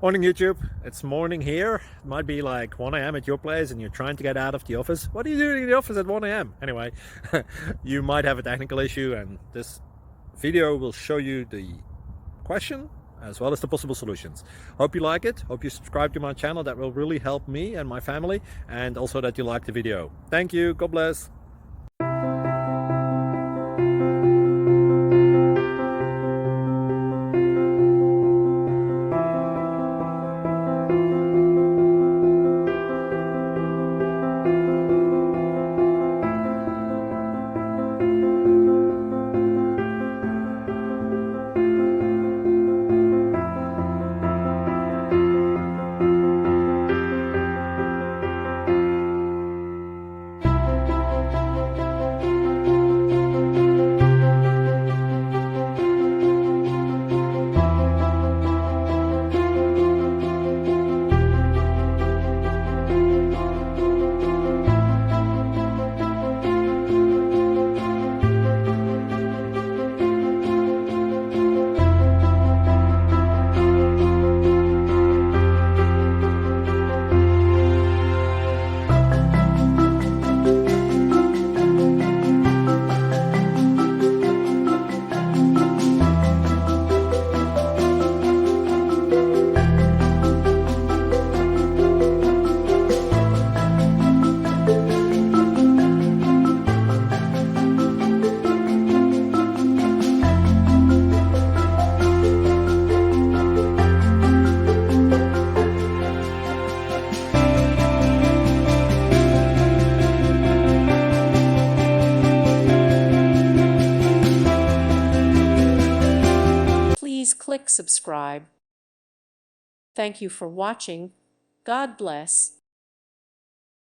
Morning YouTube, it's morning here. It might be like 1 a.m. at your place and you're trying to get out of the office. What are you doing in the office at 1 a.m.? Anyway, you might have a technical issue and this video will show you the question as well as the possible solutions. Hope you like it, hope you subscribe to my channel. That will really help me and my family, and also that you like the video. Thank you, God bless. Please click subscribe. Thank you for watching. God bless.